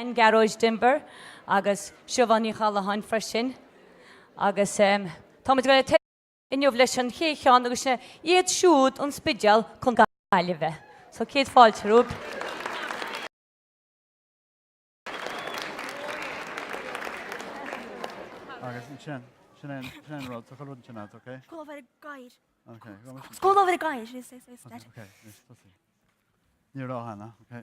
an garóid dimber agus siomhaní chalahan freisin agus táid go te inniuh leis an chéán agus na iad siúd an spideal chun gáile bheith. So céad fáilte rúb. Agus sin rud tá chuún sin áit, okay? Go over the guide. Okay, go mis. Go over the guide. Okay, mis tosi. Ní rá hana, okay?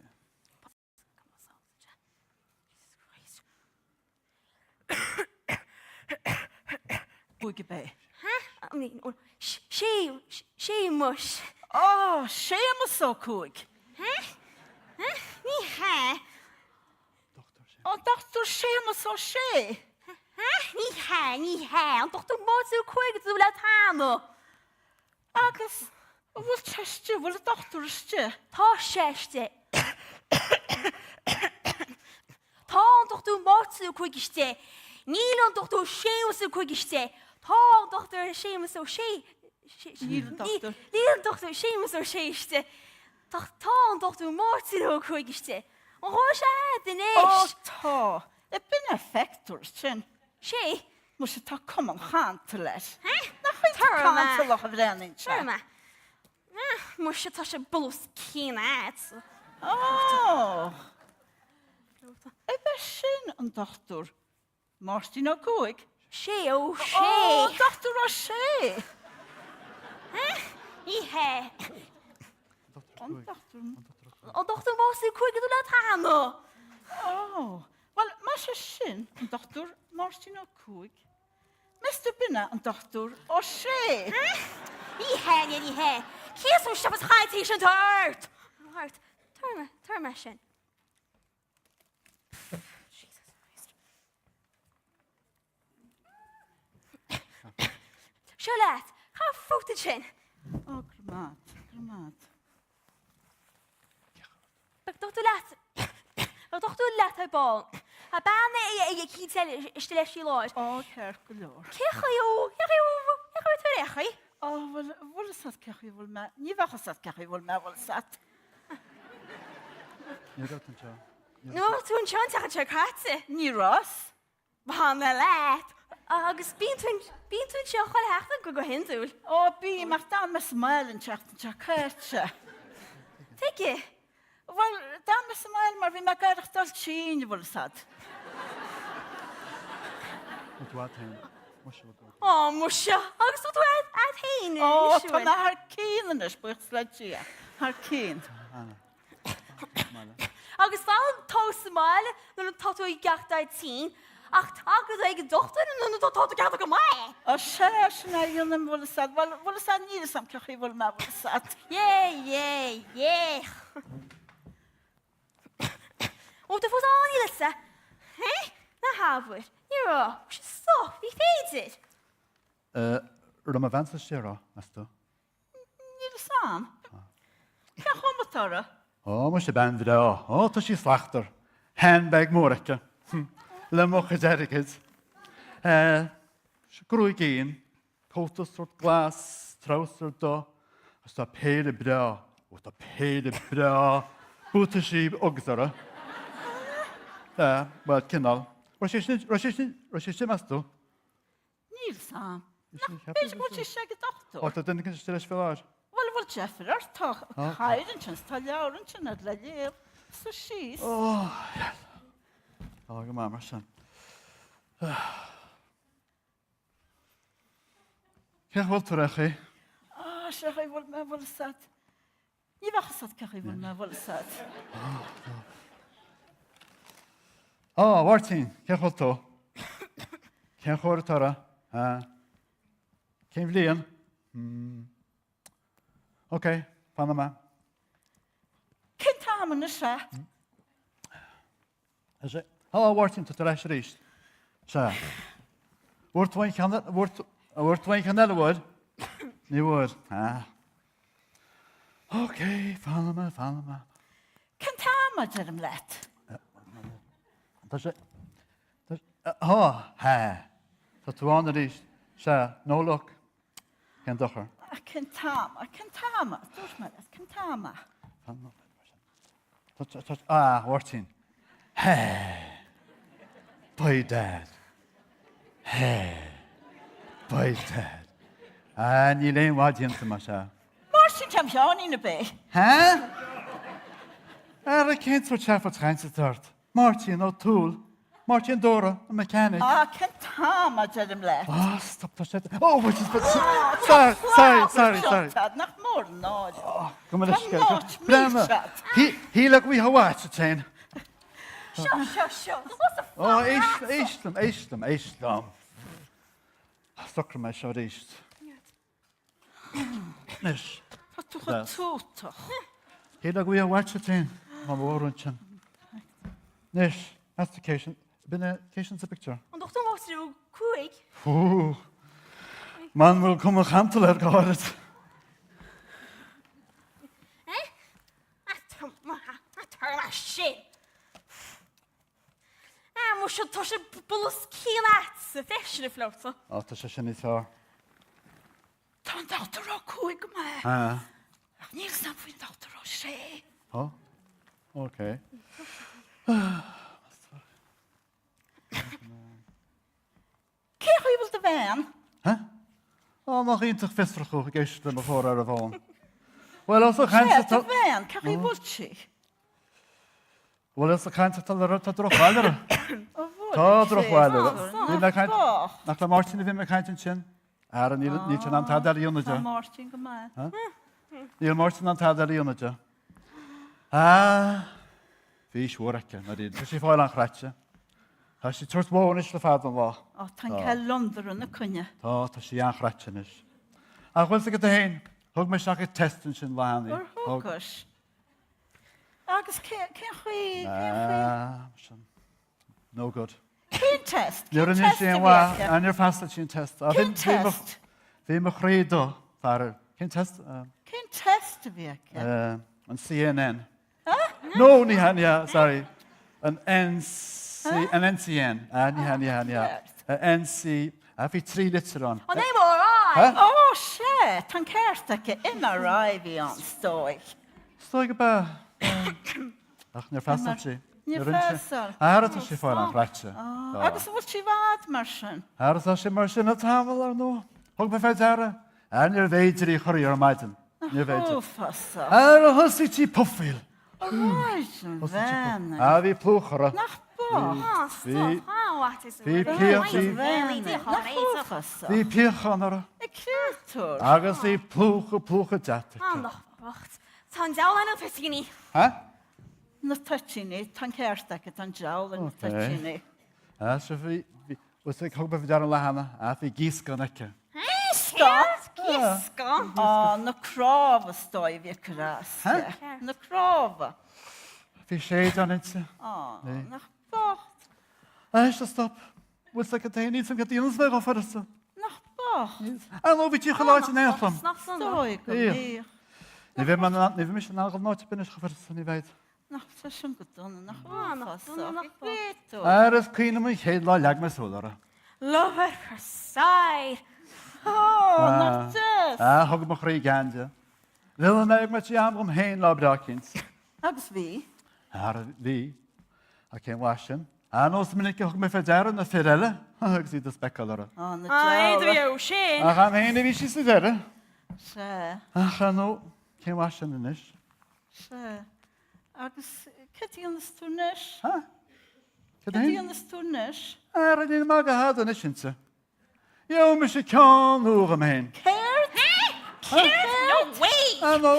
Cúig bé. I mean, she mush. Ó, séamas ó cúig. Ní ha. Ó, Dr. séamas ó sé. Ní ha. An dochtú mótú chuig tú le táno. Agus, bhfuil teiste, bhfuil a Dr. iste. Tá séiste. Tá an dochtú mótú chuig iste. Níl an dochtú séamasú chuig iste. Tá an dochtú séamas ó sé. Níl an dochtú. Níl an dochtú séamas ó sé iste. Tá an dochtú mótú chuig iste. An hó sé den Ó, éis. tá. E bin effector sin. Sé? Mu sé tá cum an chaint leis. Na chuid Tarma. chaint lech a bhrenin se. Tarma. Mu sé tá sé bulus cín áit. Ó. E be sin an Dr. Martin ó cúig. Sé ó Ó, sé. Dr. ó sé. Ní he. An Dr. An dochtú mótú chuig tú le táno. Oh, wel, mae se sin yn doctor Martin o cwig. Mr. Binna yn doctor o se. Ní he, ní he. Cías ó siapas chaintí sin tart. Tart. Tarma sin. Jesus Christ. Seo leat, cha fóta sin. O, gramad, gramad. Dochtú leat a bol. A banna é cíd iste leis sí láid. O, cer gulor. Cecha yw tu echi? O, wel, wel sat cachu wel me. Ni fach sat cachu wel me wel sat. Ní rá an seo. No, tún sean teach ar caite. Ni ros. Bhanna leat. Agus bíon tún seo chuil heachta go hinúil. O, bi, mae'r dan mes mael yn chach yn chach caite. Teigi? Wel, dan mes mael mar fi mae gairach dal chyn wel sat. Wat wat heen. Moes je wat O, mwysio. Agus tú ad hain. O, ta na har cyn yn ysbwch sledgi. Har cyn. Agus fáil tós máil nu tatú I gachtaid tín, ach tágus ag dochtar nu tatú gachta go mai. O, se syna yun yn wel sat. Wel sat ni sam cachu wel me wel sat. Ie. O, dy fos án I lysa. Na hafwyr. Niro, wys stop, I ffeidir. Rydym y fans ysdi rá, ystod. Ni sam. Ca chom o tara. O, moes je ben fydda o. O, ta si slachter. Hen beg môricke. Lymwch y derigyd. Grwy gyn. Cotas o'r glas. Trauser do. Os da peir y bra. O, da peir y bra. Bwta si ogzara. Wel, cynnal. Rwy'n mas do. Ni sam. Na, beth mwyn ti siag y doctor? O, da dyn ni'n styrir fel ar. Wel, Jeffrey, ar ta chair yn chans ta lawr yn chyn adla lew. So she's. O, yes. O, gyma, mar sy'n. Cech wel twr chi? O, siach ei fod me fod sat. Ni fach sat cach ei fod me fod sat. O, wartyn, cech wel to. Cech o'r tara. Cyn flian. Oce, pan yma. Cyn tam yn y se. Ysy, halo, wartyn, to tyra eisiau reist. Se. Wrt wain canel y word. Ni word. Oce, fan yma. Cyn tam a dyrm let. Ysy. O, he. So tu an y reist. Se, no look. Cyn dochr. Cyn tam. Dwi'n meddwl, cyn tam. Wartyn. Hey. By dad. Hey. By dad. Ní léon bhádíanta mar se. Mar sin tam seán ina bé. Ha? A céint fuair tefa chaint tart. Martin ó túl. Martin Dora, a mechanic. Cen tam a dydym le. Stop the shit. Oh, which is... Sorry. Nach mór nád. Come on, Tá let's go. náit Brema. mísead. He look we how watch it chain. Sure. What's the Oh, Eistam. Stocker my shot east. Nish. Tá tú cha tútach. He look we how watch it chain. Mam orange. Nish. That's the cation. Been a cation's a picture. Ond doch toen was er ook cúig. Ooh. Man will come a chantel er got it. Turn shit. Moest je toch een bulls kielaat. De fesje floot zo. Oh, that's a shiny thar. Tá dátar á cúig me. Ach níl sam faoin dátar á sé. Oh. Okay. Cé chuibal de bhean? Huh? Oh, nog intach festrach ik eist er voor ar van. Wel, als ik Sé, gaan de bhean, cé chuibal si? Wel, als ik gaan zitten, er het droog wel. Tá droog wel. Wie me gaan? Nach de Martin wie me gaan in chin. Er niet aan het hadden Tá jonetje. Martin go me. Neil Martin aan het hadden jonetje. Wie schworke, maar dit. Dus je veel aan gratje. Als je het soort woon is de vader wel. Tá ce London na cunne. Tá, tá sé an chratsin is. A bhfuil sa go héin, thug me seach testin sin lehanní. Or thugus. Agus cé chuí... No good. Cén test? Nuair an is sé an bhá, an ar fasta sin test. Cén test? Bhí mo chréadó far. Cén test? Cén test a bhíce? An CNN. No, ní han, sorry. An NCN. Ní han. NC... A bhí 3 litir an. Oh, nee, maar. Ó sé, tá ceirteach MRI bhí an stóig. Stoi go ba. Ach, níor fasta sí. Ní feasal. Arat sé fáil an chratse. Agus bhfuil si bhd mar sin. Arat sé mar sin a tábhal ar nó. Thug me feit ara. Níor bhéidir í choirí ar maidin. Níor Ó bhéidir. fasa. Ar a hosí tí pofil. Ráid an bhean. A bhí plúchara. Nach bá. Oh, stop. Wat is Wie er? Peertje. Nach bó fasa. Bhí píochan ara. I cúirtúr. Agus bhí plúcha deata. Nog wacht. Tan jou aan het fesini. Ha? Na tuitsinni, tá ceirteach an jaall na Okay. tuitsinni. So bhí... Was ik thug me feit ar an lehanna. A bhí gís gan aice. Stop. Kiska. Na cráfa stoi bhí crás. Na cráfa. Bhí séad an inse. Nach bácht. Eist a stop. Was ik het heen niet zo gaat die ons weg of er zo. Nach bácht. En hoe weet je geluid in Nederland? Stoi go Hier. mír. Ni bhí mis an agad náte bin is gefir san bheit. Nach sa sin go donna nach nach donna, nach bhéú. Ar is cuiine mu chéad lá leag me sólara. Lover for side. Nach dus. Thug mo chrí gande. Wil me ag me tí am gom héin lá brakins. Agus bhí. Ar bhí a cén wasin. An os minic thug me fé dean na firile, agus í do specalara. Ah, idir jou sin. A cha héna bhí si sa deire. Se. A cha nó cén wasin in is. Se. Agus cytí an stúrnis. Ha? Cad Cytí héin? an stúrnis. Ar a dyn mag a had an isinse. Jo, me sé ceán úr am héin. Ceirt? No way. No,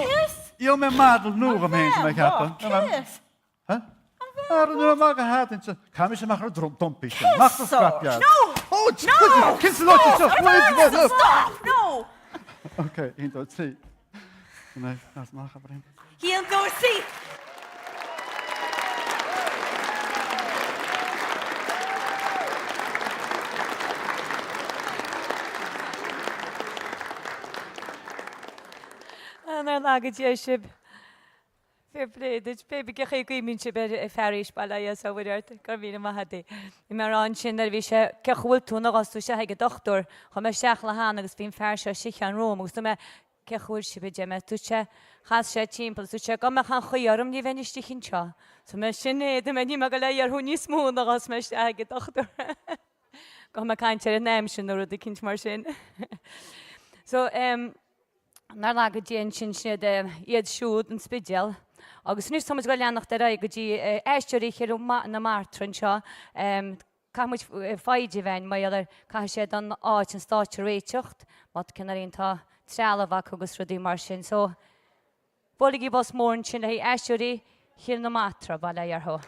jo, me madal núr am héin me cappa. Ceirt? Ar a mag a had inse. Cam sé mach a dompi sin. Mach a scrapjad. No. Oh, no! Kins a lot of stuff. Stop. No. Okay, 1, 2, 3. Nee, dat is mag aber. He'll go see. An ar lagad dé sib. Fair play, dit baby ge chu mín si be feréis bail a bhairt gur bhí maithe. I mar an sin ar bhí sé cehfuil túna gasú sé ag doctor chu me seach le hána agus bhín fear se si an Róm, agus me cechúil si be déime tú sé chas sé timppla tú sé go me chan chuarm ní bhainistí chinseo. Tá me sinné de me ní me go le ar húní smún agus me aige dochtú. Go me caiint ar néim sin nó a cinint mar sin. So nar lá go déan sin snéad iad siúd an spideal. Agus níos thomas go leannach de ra go dtí aisteoirí chéir na mátran seo caimuid fáide bhain mai ar cai sé an áit an saoirseocht má cinnaríon tá trealabhach agus rudí mar sin. So bolaigí bos mór sin é aisteoirí chéir na mátra bailla arthó.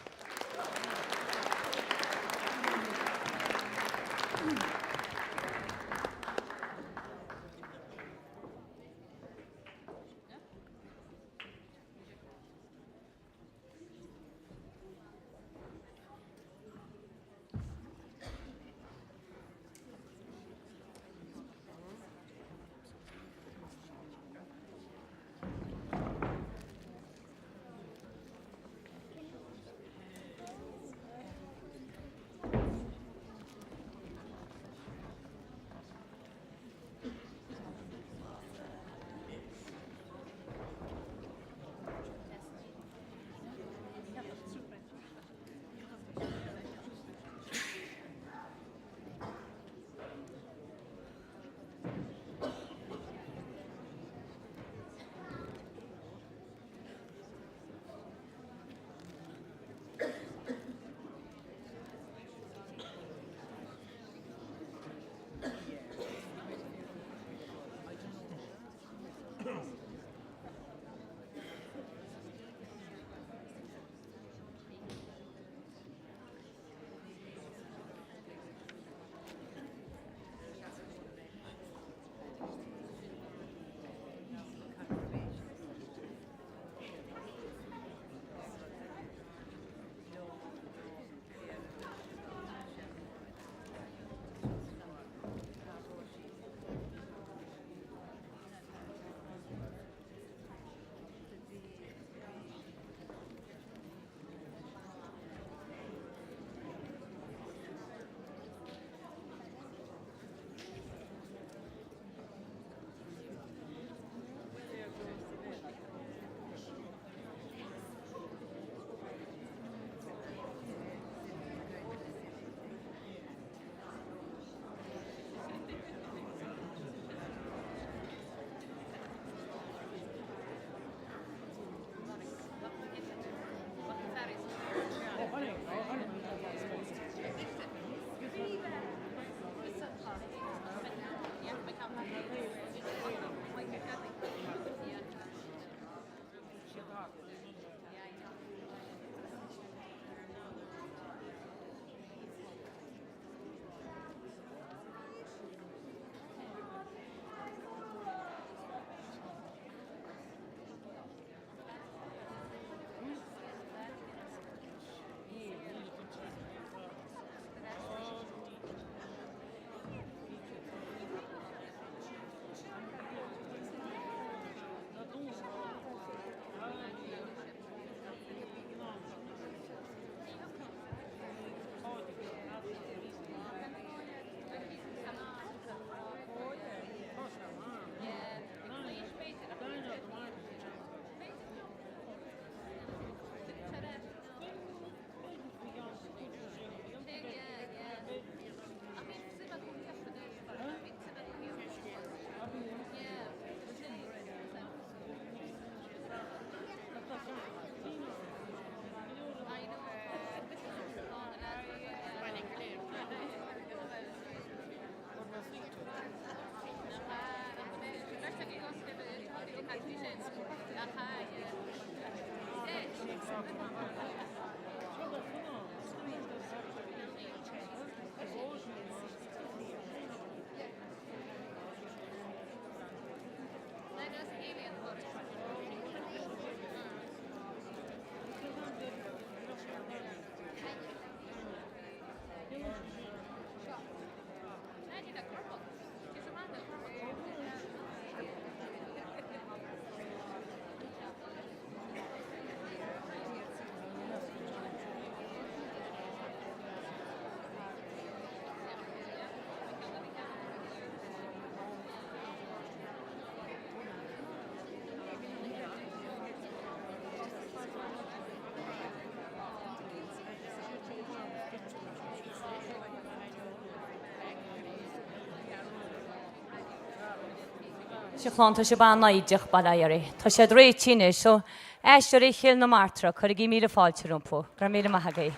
Se chláánta se ban naideach bailairí. Tá sé réitíine so aisteoirí chéal na martra chuir í míle fáilte rúmpu, gur míle maithagaí.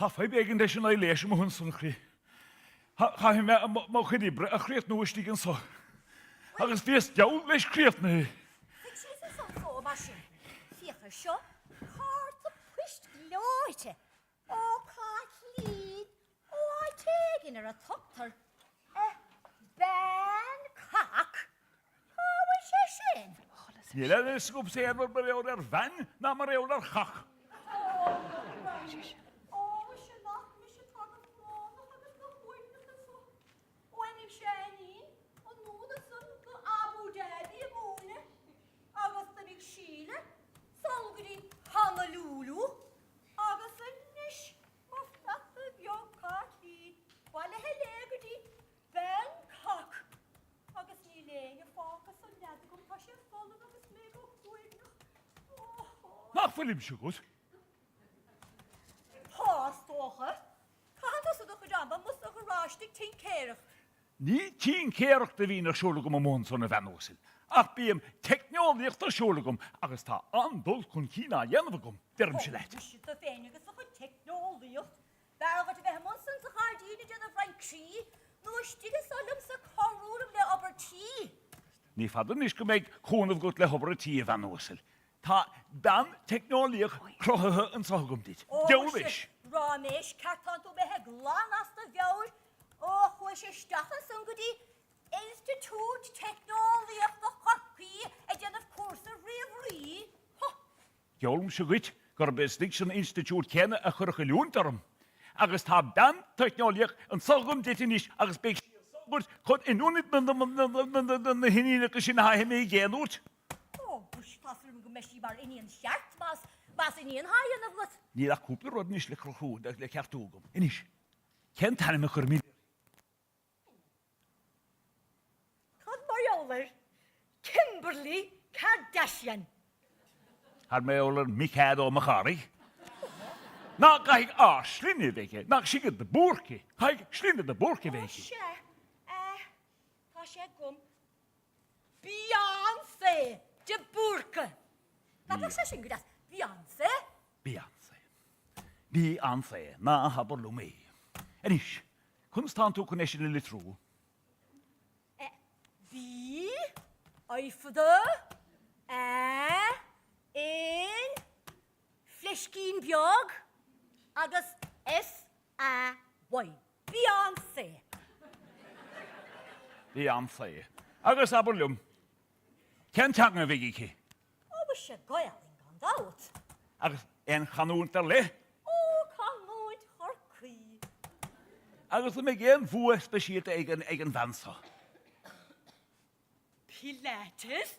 Ha fai begin de sin leis mo hun sun chrí. Ha me má chudibre a chréit nuistí an so. Agus fies deall leis chréit na. Fiachar seo, cáirta puist glóite. Ó cá líd, ó áitegin ar a toptar. Ben cac. Hábhain sé sin. Ní le sgwb sé ar reol ar fan na mar reol ar chach. Nach Philipp so gut. Pástocha? Cátas a go jamba mus a gorástig tin céirech. Ní tín céirecht a bhín ar siúlagum am món son a bhenósil. Ach bíam techneolaíocht ar siúlagum agus tá andul chun cína dhéanamhagum derm se leit. Mis a féin agus a chu techneolaíocht. Dágat a bheith monsan sa chardíine de a bhain trí, nó stigus solum sa chorúlam le obertí. Ní fadan is go méid chunamh gut le hobar a tí a bhenósil. Tá ben techneolaíoch crothathe an sogum dit. Deolis. Ráméis cartantú bethe glán as na bheir ó chuis sé stachas san go dtí Institút Techneolaíocht na Chorcaí a déanamh cuasa riamhrí. Deolm se gut gur bestig san institút cénne a chur chaúntarm. Agus tá ben techneolaíoch an sogum dit inis agus beag sogurt chun inúnit na hiníine go sin haithe mé géanút. Tasrum go meisi bar iníon seart, mas iníon haien of wat. Ní a cúpla rud níos le crochú le ceartúgum. Inis, cén tanna me chur mí. Cad Marioler, Kimberly Kardashian. Har mé ólar Michael ó Machari. Na gaig á slinne veiche, na sigad de búrki. Haig slinne de búrki veiche. Tá sé gom Beyoncé de búrke. Dat was sé sin godas. Beyoncé? Beyoncé. Beyoncé, na habar lumé. Inis, kunstan tú connection le litrú. Bí, oifada, in, fliscín beag, agus S-A-Y. Beyoncé. Beyoncé. Agus habar lum. Cén teag na vigi ki? Was sé goiling gan dat. Agus en chanúnta le. Ó, canúid Chorcaí. Agus me géan fua speisiat eigen vansa. Pilates?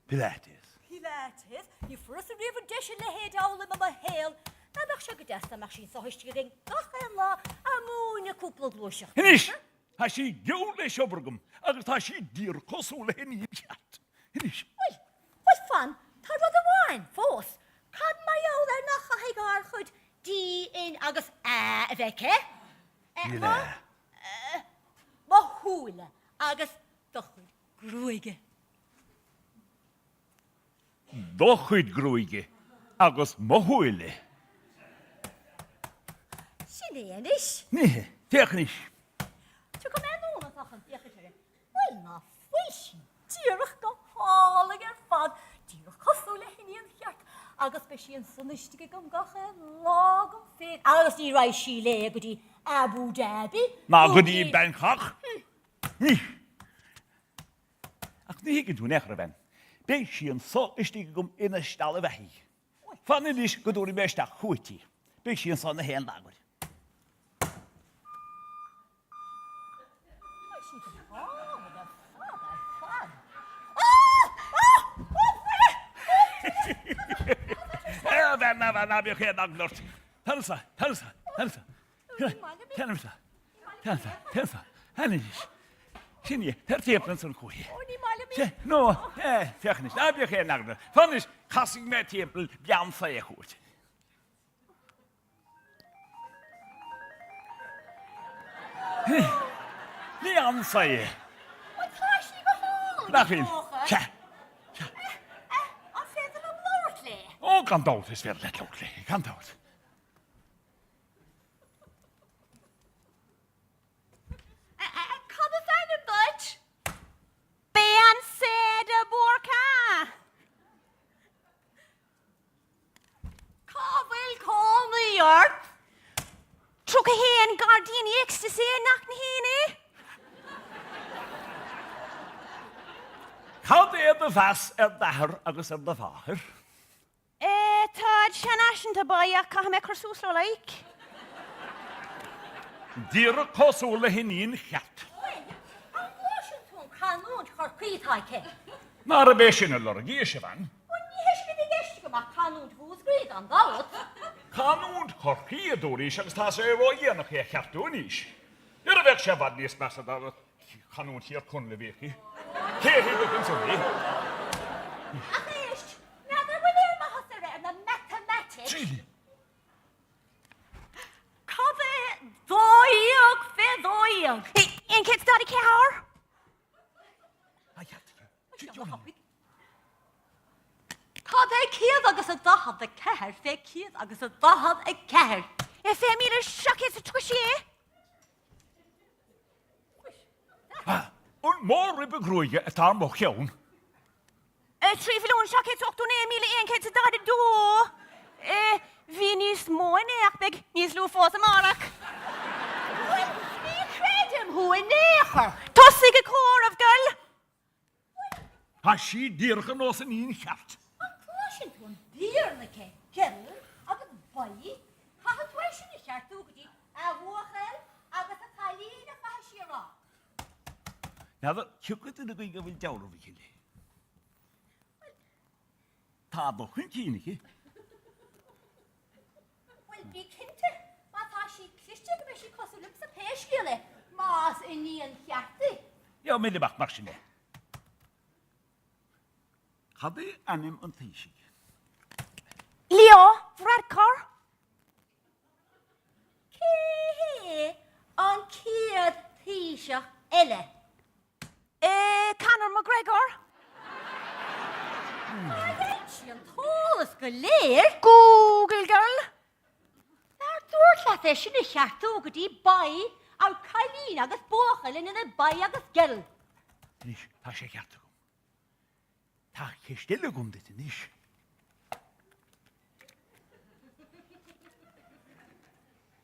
Pilates. Pilates? Ní furas a river deisi le héad ála ma héal. Na bach se go desta mar sin sohisti ring gachan lá a múna cúpla glúiseachtaí. Hinis! Tá sí geol leis obergum, agus tá sí dír cosú le henní chat. Hinis. Oi, fan, tá rud a bháin, fós. Cad mai ála nach a heigar chud dí in agus a bheice? Ile. Ma húla agus dochud grúige. Dochuid grúige. agus mohuile. Sinéanis. Nee, technisch. Tu go mé nóna ach an deich Well na fuisi. Díirech go hála ar fad. Díirech cosú le hiníon cheart. Agus be sí an sunnistige gom gacha lágam fé. Agus ní rai sí le go dí Abu Dhabi. Na go die Bangkok. Nee. Ach nee, ik doe nechre ben. Beetje een zo is die gom in een stalle weg. Van die is gedoe die best goed die. Beetje een zo'n heel langer. Ja, dan heb je geen dank lort. Helsa. Zie je, het heeft een zo'n goeie. No, technisch, daar heb je geen dank lort. Van is, ga ik met tempel, Jan van je goed. Jan van je. Wat ga je niet behouden? Dag in. Tja. An fé an blóir lé. Oh, kan dood is weer net ook liggen. Kan dood. Kan het zijn in Dutch? Ben sé de borka. Kabel kom New York. Trúg a héan gardín ecstasy nach na héine. Kan det de vas der agus de vaher? Tá sean aisianta baia cha me crosús le laik. Dier kosole hinín chat. An Washington canún chorcrítáice. Naar een beetje een lorgie van. Bun ní heis go gist go mar canún húsgréid an dawad. Kanún korkie door is en sta ze wel hier nog geen chat doen is. Jullie weg ze wat niet best dat kanún hier kon leveren. Kijk hier ook in zo mee. Ach éist, neidir bhfuil ma hasar ar na mathematics. Zie. Cad é dóíoch fé dóíoch. Ein kid stadi cear? Cad é cíad agus a dahad a ceir fé cíad agus a dahad a ceir. E fé mí seachid a tuisé? Un mor begroeien het daar mocht jou. Trí filún seachid 8 míle ein kid a dadi dó. Bhí níos móin ach beg níos lú fós amach. Ní credim hu in néchar. Tosig a cór of girl. Ha si diergen als een in chat. An Washington dír na cé ceir agus baí. Cha tuisi na seartú go dtí a bhuachel agus a chalín a cha siará. Ja, dat chukkert in de goeie wil jou over jullie. Ta nog een kindje. Wel bí cinnte má tá sí cliste go bheith sí cosú lups a péisciile más in níon cheartaí. Ja, met de bakmachine. Had je aan hem een tiesje? Leo, Fredcar. Cé an cíad tíiseach eile. Conor McGregor. Sí an tólas go léir. Google girl. Ar dúirt le sin na cheartú go dtí baí ar chalín agus buachal in na baí agus geil. Nis, ta se gert kom. Ta je stille kom dit nis.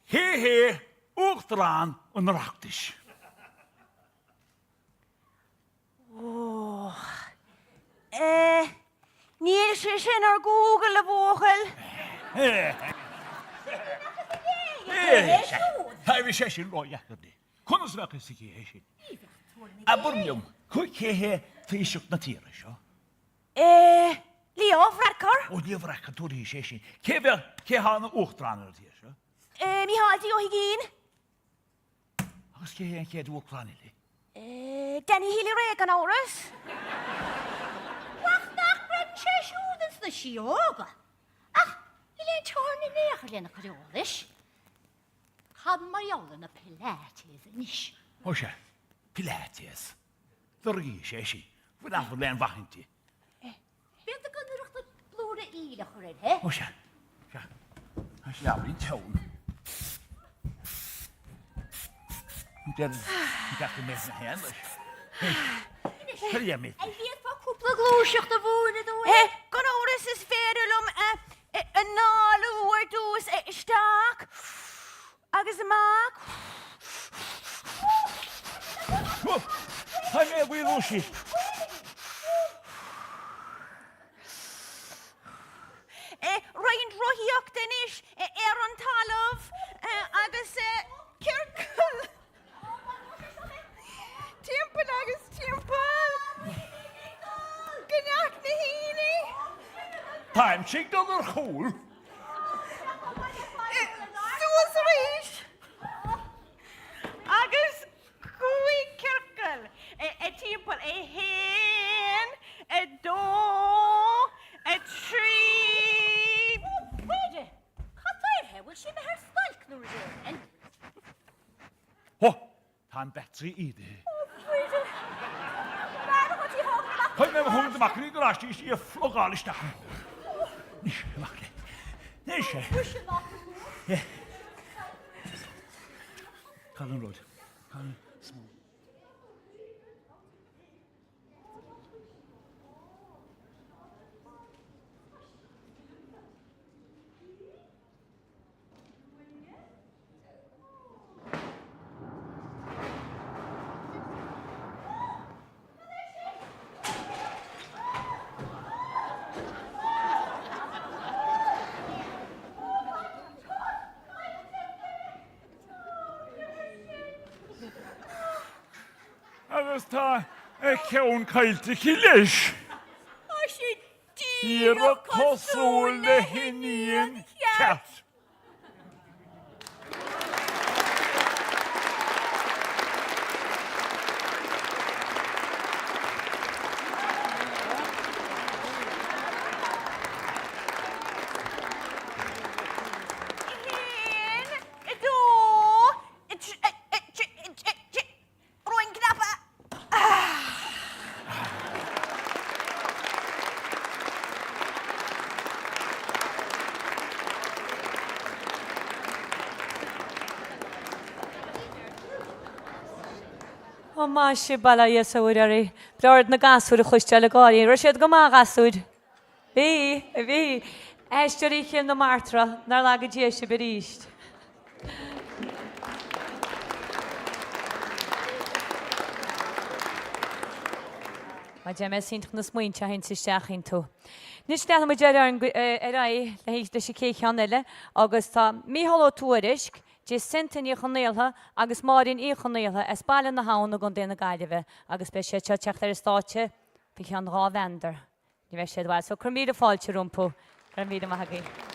He, oogtraan en raktisch. Níl sé sin ar Google a bhóchail. Hij we session rooi ja dat. Kon ons wel eens hier zien. Abornium, goed je feestje natuurlijk zo. Leo, Fredcar. Oh, die vraag kan door die sessie. Ke haar een oogtraan uit hier zo. Mihal di o higin. Als je een keer de oogtraan niet. Danny Healy Reagan áras. Wacht nach bren sé siúdans na sioga. Ach, I le tórna néchar lena choreolis. Chad mariola na pilates inis. Hoesje, pilates. Door die sessie. Vanaf de lijn wacht je. Bent a gan rucht a blúr Cúra íle chuir, he? O se. Has iawn tewn. Dwi'n mes na hen, oes? Hyr i amid. Ei fiad fa cwpla glwsiocht a fwyr y dwy. Gan oris is ferulum y nalw dws stag agus y mag. Ha'n e wyl o si. Rhaid rohiocht yn is an talaf agus circle. Timpel agus timpel. Gynnach na hini. Ta'n sig dod o'r chwl. Sŵs rhys. Agus cúig circle. Timpel hen, do, tri. Weide, chatair he, wil si me her stalk nŵr ydyn. Ho, ta'n betri idir. Weide, rhaid o ti hog na Hwy'n mewn hwn dy macri gyda asti i fflogal i stach. Nis y macri. Nis e. bwysio na. Cael yn rwyd. Cael yn smw. Agus ta e cewn caelti cilis. O si I'r o coswl le hynny'n cat. O ma si bala i saoirse. Blord na gasúd a chuiste le gáí. Ro siad go má gasúd. Bhí, bhí. Aisteoireacht na martra, nar lag a dé si beríist. Ma dé me syntach na smuinte hain si steachinn tú. Nis steach ma dé ar le héis de si céich eile, agus tá míhalló túairisc, Dé sintain í chonéaltha agus márin í chonéaltha es bailin na hána gon déna gaiileh agus be sé teach ar státe bhí an rá vendor. Ní bheith sé bhil, so chu míad a fáilte rúmpú ar míad a maithagaí.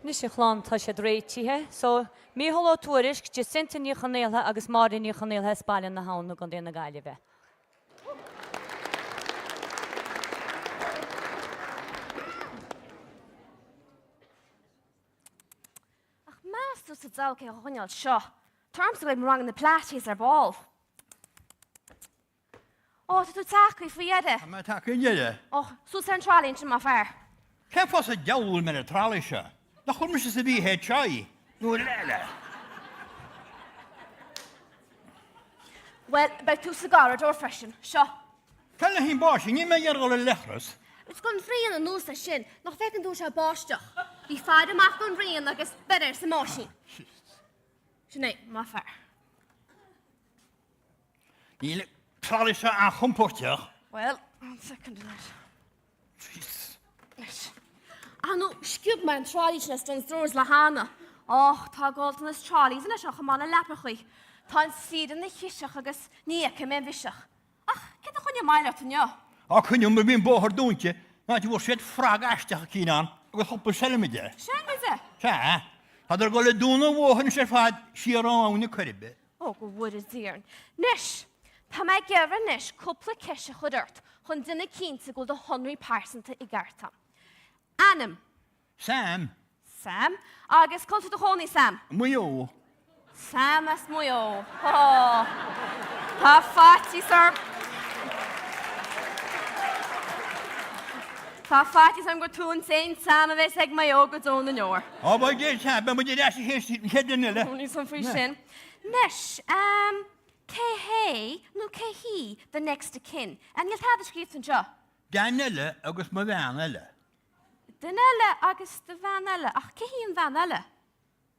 Ní sé chláán tá sé réitíthe, so mí halló túris de sinta ní chanéalthe agus máí ní chanéalthe spáilin na hána gan déana gaiile bheith. Ach más tú sa dal cé chuineáil seo. Tarmsa go rang na pláis ar ball. Ó, tú tacaí faoiade. Mae ta cynnydd. Ó, sú centrálín sin má fear. Cef os y diawl mewn y trali sio? Na chwn mysys y fi he chai. Nw lele. Wel, beth tú sigar o'r freshen, sio. Cael hi'n bos, ni mae iargol y lechrys. Ys gwn ffrian yn nws a sin, noch fecyn dŵr siya bostiach. Fi ffaid ymach gwn rian agos bedyr sy'n mosin. Sianei, má fear. Ni trali sio a chwmportiach. Wel, one second of that. Anw, sgwb mae'n troli sy'n ystod drws lahana. Och, ta gold yn ys troli sy'n ysio chymon y lepach chwi. Ta'n sydd yn y chysach agos ni ac yn fysach. Ach, gyda chwn i mael at yn io. A cynnyw mae fi'n bohor dwyntio. Na ti fod sydd ffrag astach ac un an. Agos hopper selmide. Sian bydde? Sa, had er gole dŵn o wohyn sy'n ffad sir o awn y cyrbe. O, gwyd y ddirn. Nish, pa mae gefra nish cwpl cysach o dyrt. Chwn dyn y cyn sy'n gweld y honri parson ta i garta. Anam. Sam, Sam? Agos colta dy honi, Sam. mwy o. Sam as mwy o. Oh. Pa ffati, sir. Pa ffati, sir, gwrdd tŵn sein Sam a fe seg mae o gwrdd o'n yn o'r. O, bai di Sam, ba mwyd i rasi hedd yn yle. O'n i son ffri sin. Nish, ce hei, nhw ce hi, the next of kin. And you'll have the script yn jo. Dan yle, agos mae fan yle. Dynele agos dy fan ele. Ach, ce hi yn fan ele?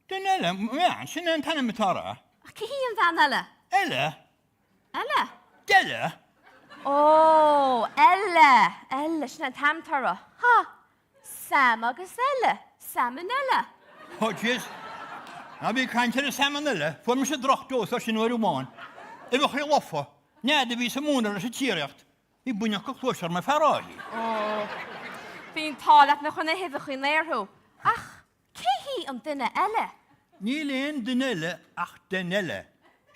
Dan yle, fan, sy'n yn tan y metara. Ach, ce hi yn fan ele? Yle, Ele? dyle. O, ele. Ele, sy'n yn tam taro. Ha, Sam agos ele. Sam yn ele. O, jys. Na fi caint ar y Sam yn yle. Fwr mynd sy'n droch dos ar sy'n o'r ymwyn. Efo chi loffo. Nid y fi sy'n mwyn ar y saoirseacht. I bwynioch o clwys ar mae ffaroli. Fi'n talat na chwn e hefo chi'n leirhw. Ach, ce hi yn dyna ele? Ni len dyn yle ach dyn yle.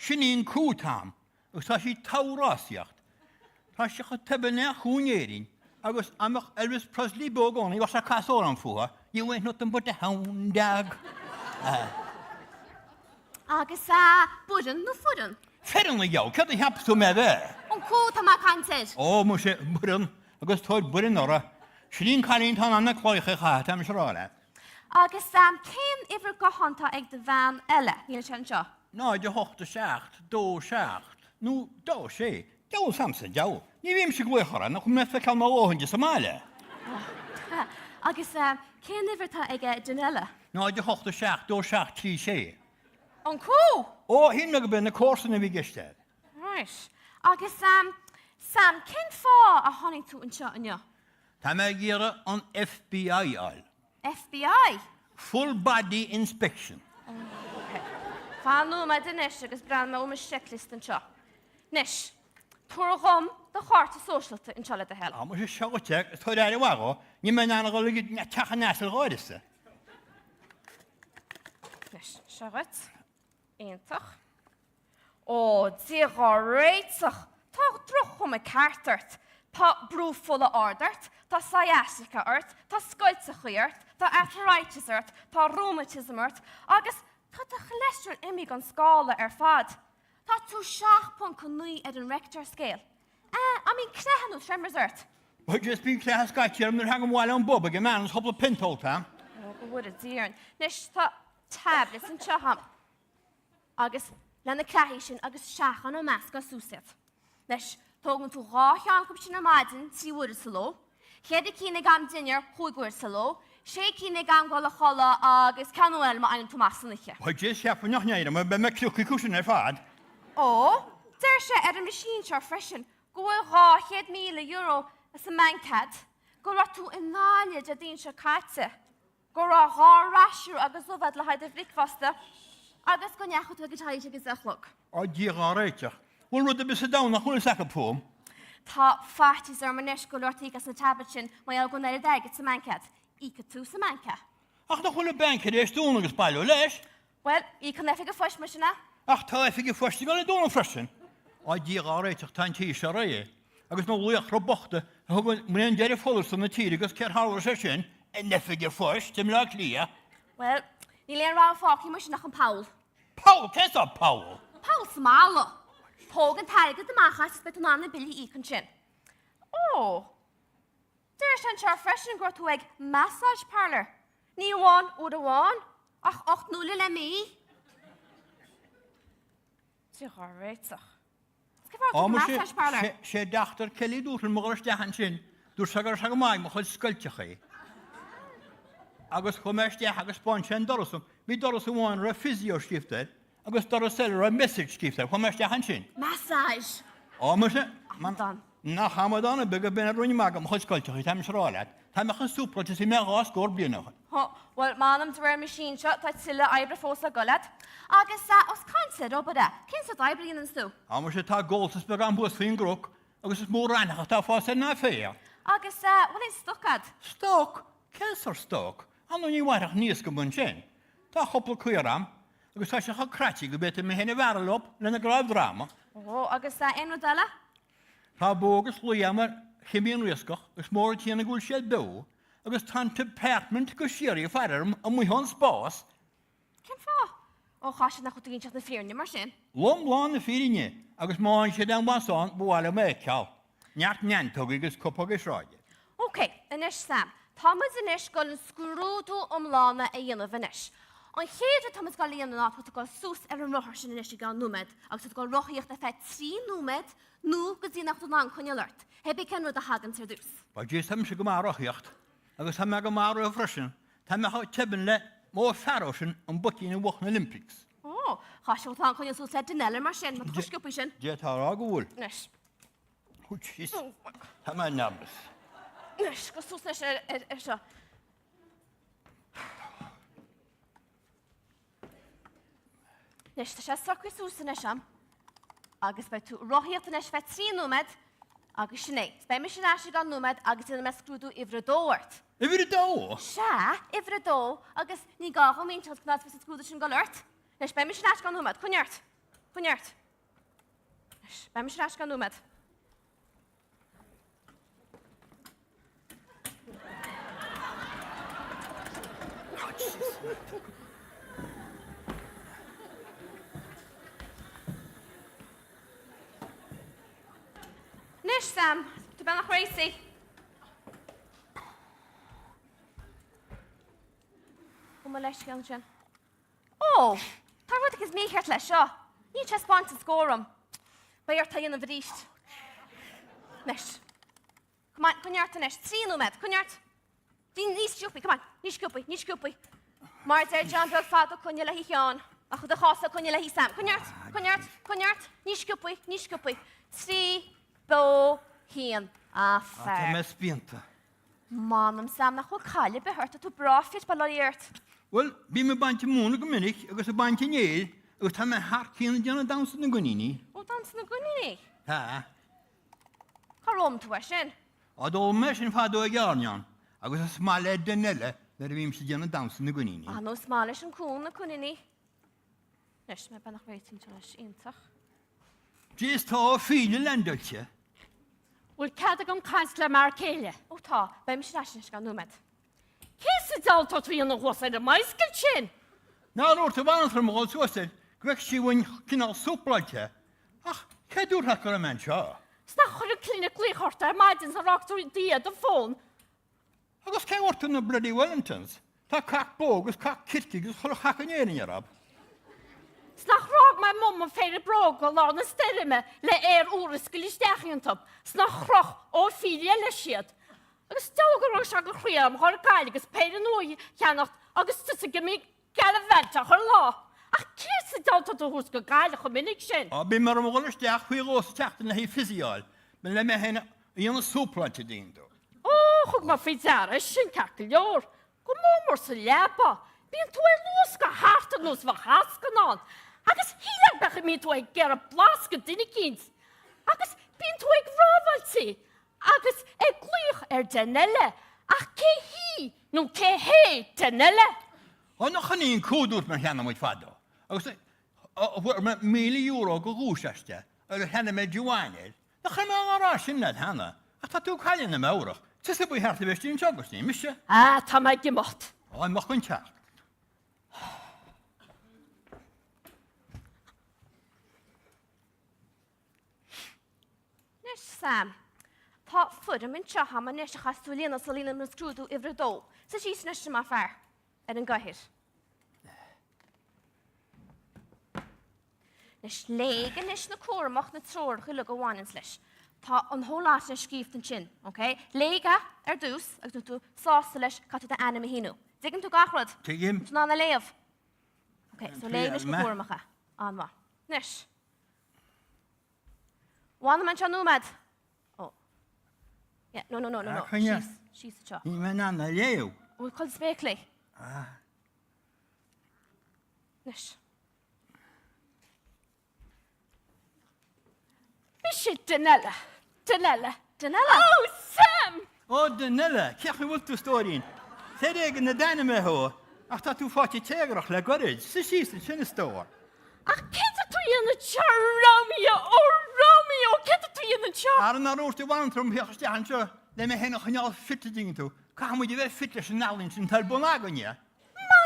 Sy'n un cw tam. Ys ta si tawrasiacht. Ta si cha tebynau chwn erin. Agos amach Elvis Presley bog on i was a casol am fwa. You ain't nothing but a hound dog. Agos a bwydyn nhw ffwdyn. Fferyn y iaw, cad i haps o me fe. Ond cw ta ma canted. O, mwys e bwryn. Agos toed bwryn ora. Sy'n un cael un tan anna cloich eich hat am siarad. Agos cyn ifr gohon ta ag dy fan ele. Ni'n siarad sio. No, dy hoch dy siacht, do siacht. Nw, do si. Diawl samsyn, diawl. Ni ddim sy'n gwych ora, na chwn methu cael ma ohen jys amale. Agos cyn ifr ta ag dyn ele. No, dy hoch dy siacht, do siacht tri si. Ond cw? O, hyn na gybyn y cwrs yn y fi gysted. Right. Agos Sam, cyn ffo a honi tu yn sio yn io? Ta me gira on FBI al. FBI? Full body inspection. Fan nhw mae dyn nish agos bran mae o'm y checklist yn sio. Nish, twr o gom, dy chwart y social yn sioled y hel. A mwys y siogoteg, ystod ar y wago, ni mae'n anagol i tach a nasl goedys. Nish, siogot. Eintach. O, diolch o reitach. Ta droch om y cartart. Ta brw ffwl o ordart. Ta sciatica art. Ta Sceitse art. Ta arthritis art. Ta rheumatism art. Agus, ta dy cholesterol imig an scala fad. Ta tu siach pon cwnwy ed yn rector scale. I mean, cnehan nhw tremors art. Wel, jyst by'n clas gaetio am yr hang am wael o'n bob ag y man os hobl pintol tam. O, gwyd y dirn. Nish, ta tablets yn siaham. Agus, len y clahi sy'n agus siachan o masg o sŵsiad. Nish, togon tu rach an cwp sy'n amadyn si wyd y sylw. Chyd y cyn y gam dynir hwy gwyd sylw. Se cyn y gam gwal y chola agus canwel ma anyn Thomas yn eich. Wel, jyst siap yn o'ch neud am, be me clwch i cwsyn ar ffad. O, der se er y machine siar freshen. Gwyl rach €1,000 as y mancad. Gwra tu yn naliad a dyn siar caitse. Gwra rach rasio agus ofad la haid y fricfasta. Agus gwn iachod o gyda'i ag ysachlog. O, diolch o reitach. Wel, rwyd y bys y dawnach hwn y sac y pwm. Tá fatis ar manis go lortaí as na tabbat sin mai al gona dag at sa mancad. Ica tú sa manca. Ach, na chula bank rééis dún agus bailú leis. Well, í can efig a fwys ma sinna. Ach, tá efig i fwystig ole dún frysin. A di áréiteach tan tí se ré. Agus nó luach ro bochta, hugin mrén deir fólson na tíri agus cer hála sé sin, en efig i fwys, dim le lia. Well, ní leon rá fáci ma sinna an Paul. Paul, ces a Paul? Paul smála. Pógan taigad amachas bet an anna bilí ícon sin. Ó, dyr sin sear freisin gwrth ag massage parlour. Ní bháin úr a bháin, ach 8-0 le mí. Tí réitach. Massage parlour. sé dachtar celí dúr an mgóir dehan sin, dúr sagar sag maig mo chuil scultecha. Agus chumeis de agus spáin sin dorasum, mí dorasum bháin ra physio stifte, agus dorasel ra message stifte, chumeis dehan sin. Massage. Á se, Dan. na hamadana bega ben a rúni magam chuil scultecha, tam se rálet. Tam ach an súpla tí me gás gór blianach. Well, manam dwer machine shot that silla ibre fósa golad. Agus os caint robada. Cyn sa dai blian yn stw. Á se tá góltas bega an bwys fin grwc, agus is mór reinach tá fása na féa. Agus wel yn stwcad. Stok, censor stok. Anno ni warach níos go bun sin. Tá chopla cuiram, agus tá se cha crati go bete me henne waralop lena graaf drama. O, agus enw dala? Tá bógus luiamar chymíon riascoch, agus mór tíana gúil sé dó, agus tá department go siari fararm a muhon spás. Cyn fa? O, chasio na chwtyn gyntiach na ffyrni mar sin. Lom lán na fírinne, agus máin sé dan wasán bwala me ceall. Neart neantog agus copog is ráide. Ok, inis Sam. Thomas inis gol yn sgrwdw lana e yna fynis. Ond chéad Thomas gol leon yna, twyd gol sws ar yn rochar sy'n inis i gael nwmed, agus twyd gol rochiach da fed 3 nwmed, nw gyda'n achto na'n cwnia lort. Heb i cenwyd a hagan sy'r dws. Ba jys tam se go marochiacht, agus tam go maro a frysin, tam me ha tebyn le mó farrosin an bwti yn y wach na Olympics. O, chasio na'n cwnia sws le dyneller mar sin, mae chysgwp i sin. Diet har ag ŵl. Nis. O, jys. Tam a nabus. Nis, gos sws nes sio. Nis, ta sias socri sws yn esiam. Agus bai tu rochiach yn esfed 3 nwmed, agus sinne. Bai mi sin asig an nwmed, agus yn ymesgrwdw ifrydowart. Ifrydó? Sia, ifrydo, agus ni gachol mi'n chod gwnaeth fes ysgrwdw sy'n golwrt. Nes, bai mi sin asig an nwmed, cwniart. Cwniart. Nes, bai mi sin asig an nwmed. Nes, Sam, tu ben nach reisi. O, mae leis gan sin. O, tar fod ag mi cheart leis sio. Ni ches bant yn sgorwm. Bheirt yn y fyrist. Nes. Come on, cwniart nes. 3 nwmed, cwniart. Ni sgwpi, come on. Ni sgwpi. Mart John Bel Fado cwnia le hi chion. A chwyd y chosa cwnia le hi Sam. Cwniart. Ni sgwpi. 3 Bo hien a fer. Tam e spienta. Manam Sam na chwyd cael ei behört a tu brafis bal oirt. Wel, bi me baint mwyn o gymynnych, agus y baint yn eil, agus tam e harc hyn yn dawns yn gwynini. O, dans na gwni. Ha. Carom tu eisiau. A dol mes yn ffado ag arnion, agus y smale dynele, fer bhím si déanana dams na gcuiníní. A nó má leis an cún na cuiní. Leis me benach réitin leis intach. Dís tá fíle lendoilte. Bhfuil cad agam caint le mar céile. Ó tá, be mis leis gan númed. Cés y dalta twi yn y hwasad y maisgil sin? Ná o'r tyfan o'r mol sŵsyd, gwech si wyn cynnal swplaite. Ach, cedw'r hacor y men sio. Sna chwr y clinic le chorta y maidin sa roctor i diad y ffôn. Agos cael ortyn y Bloody Wellingtons. Ta cac bog, ys cac cirtig, ys chwrwch hac yn erin arab. Sna chrog mae mom yn ffeir y brog o lawr yn styrir me le ŵr ysgol i steach yn top. Sna chrog o ffili e lesiad. Agus dawg o'r siag y chwia am chor gael agos peir yn o'i chianocht agos tys y gymig gael y fent ach o'r lo. Ach cys y dawg o'r hwsg o gael ach o minig sin. O, byd mae'r ymwgol ysdeach chwi gos teach yn hi ffisiol. Men le me hen yn y swplaite dyn do. O, chwg mae ffeid ar ysyn cacl ior. Gwm mor sy'n lepa. By'n twy lwys ga hart yn lwys fa hasg yn on. Agus hilag bach yn mi twy ger y blasg yn dyn i gynt. Agus by'n twy grofal ti. Agus gwych denelle. Ach ke hi Nú cé hé denile. Nach chanín cúdút mar cheanna muid fada. Agus bhfuir me €1,000,000 go gluaiseachta ar cheanna me Daoine. Nach chaim ará sinna hena. A tá tú caiile na mórach. Tus a bu heartla bheittín teagusní, mise? Tá maid gimocht. Mach chun teach. Nes Sam, tá fud am in teach am nes a chasúlína salína na scrúdú ifre dó. Sa sís nes sem a fear ar an gahir. Nes léige nes na cuaramach na tróir chuile go bhhainins leis. Tá an hólás na scríft an sin, ok? Léige ar dús agus tú sásta leis catú a anime híú. Digin tú gachrad? Tuigim. Ná na léamh. Ok, so léige nes na cuaramacha. An ma. Nes. Bhána man se nóiméad. Oh. Yeah, no. She's a chop. Ní me ná na léú. We'll call spéclé. Nes. Bishit denella. Oh, Sam! Denile, ceach mi bhfuil tú stóín. Sé éigen na daine me ho, ach tá tú fáte téigeach le gorid, sa síos an sinna stóir. Ach, cynta tú yn y char Romeo, cynta tú yn y char. Ar an arúir tú bhain trom heachas te anseo, le me héna chuneál fitte ding tú. Cá mu di bheith fit leis an nálinn sin tar bon aganne.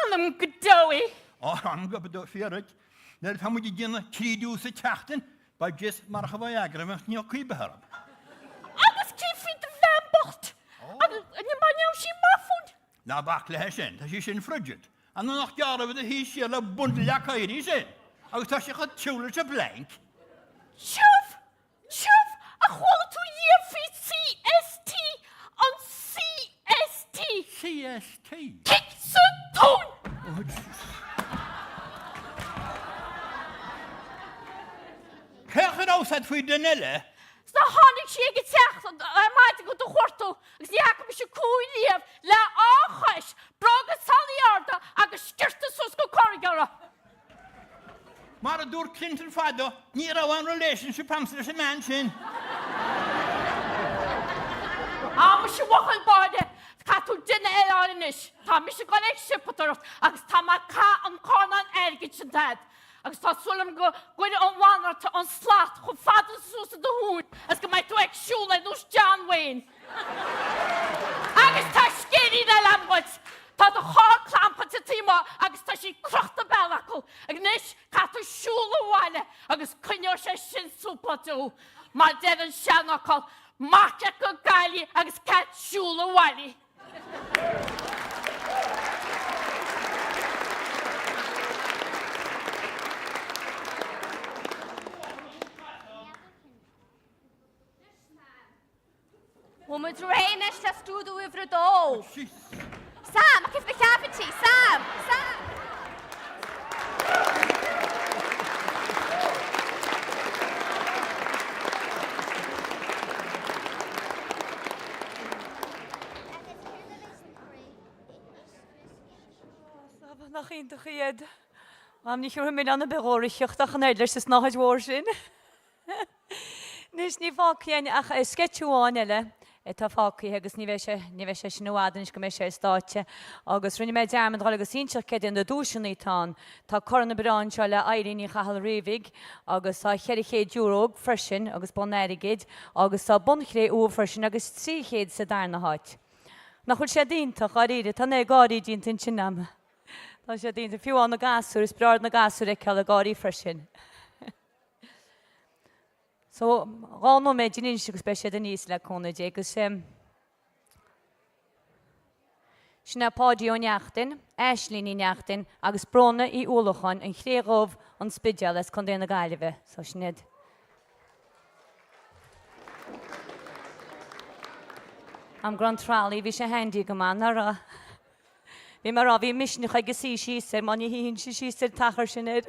Malam Godowi. An go bedó fiarid, ne tá mu di gina trídú sa teachtain, ba gis mar a bhaid agra me ní chuí beharab. Agus cifid y fembocht. Agus, yn y maniaw si maffwn. Na bach le sin, tá sí sin frigid. An nach geara bheit a hí sé le bund leachairí sin. Agus tá sé chud tiúla se blank. Siaf, a chwala tú iefi CST an CST. CST. Kick sy'n tún. Cech yn awsad fwy dynile? Sna hannig si ag teach a maid go do chwartó agus iach am si cúi liaf le áchais brog a saliarda agus skirta sus go corigara. Mar a dúr Clinton fado, ní ra bhain relationship amsar sa man sin. Am si wachal báde catú dinne eileis. Tá mi si gan ag sipatarach agus tá ma ca an cánan ergid sin dad. Agus tá sulam go gwyne an wanar ta an slat chu fada súsa do hún as go mai tú ag siúla nús John Wayne. Agus tá scéri na lambod. Tá do chár clampa ta tíma agus tá si crochta bellacle ag nis catú siúla bhaile agus cynneir sé sin súpa tú. Má dead an seanachol marcha go gaili agus cat siúla bhaile. Wel, mae drein eich ta stwdw i frydol. Sam, a cyff llafyn ti, Sam! Nach ein toch iad. Am ni siwr mynd an y Oireachtas ach yn eidlis ys nach yd warsin. Nis ni ffoci yn ach sketchuan ele. Tá fáci agus ní bheith sé sin nóádan is go mé sé státe. Agus rinne méid dearmad gáil agus inseach céad an do dúisinaí tá. Tá corna beráin seo le éiríní chahal révig, agus tá cheir chéad €1 freisin agus bon éirigid, agus tá bonchré ó freisin agus 3 sa darna háit. Nach chuil sé dínta áíide tá é gáí dínta sinam. Tá sé dínta fiúán na gasú is breard na gasú ag ceall a gáí freisin. So, ráno méid din inseach speisiad a níos le cónaid agus sinna páidí ó neachtain, eislíní neachtain agus brona í úlachan an chréiróh an spideal as chun déana gaiileh, so sinad. Am gran trálí bhí sé handí go man ra. Bhí mar ra bhí misisnach agus sííar man híonn si síar tachar sinad.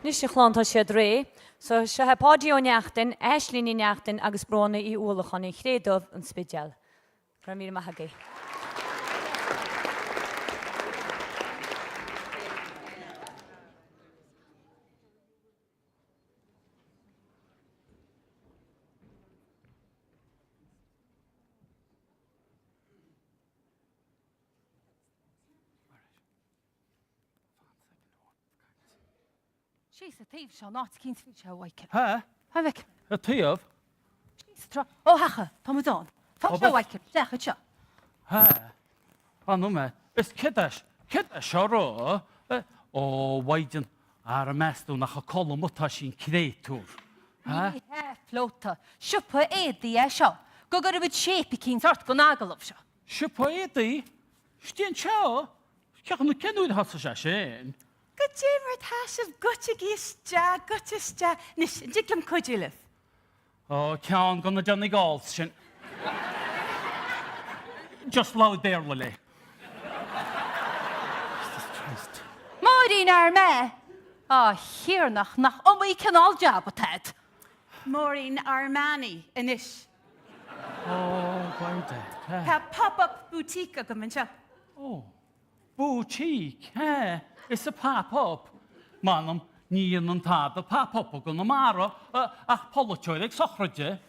Nis sé chlánta sé ré, so se ha pádío neachtain, eislíní neachtain agus brona í úlachan í chrédómh an spideal. Gra mí maithagé. She's a thief, she'll not skin sweet show wake. Ha? Havik. Y tíof? She's tra. Oh, hacha, Thomas on. Fuck show wake. Deich it. Ha? Anw me, ys cydash aro, o waidyn ar y mestw nach o colwm wyta sy'n creitwr. Ha? Yeah, flota. Shupa edi e show. Go go with shape kin sort go nagal of show. Siwpo edi? Stien chao? Ciach nhw cenwyd hos o sy'n. Go Jimmer tash of gutcha. Nish, jiglam cudulif. O, cian gonna Johnny Galt sy'n. Just loud there, Lily. Maureen ar me. Oh, here nach we can all job at that. Maureen Armani, inish. O, gwaed e. Ha pop-up boutique ag ymwneud. O, boutique, he. It's a pop-up. Manam, ni yn tad y pop-up o gyn am aro, ach polotioedig sochrydje.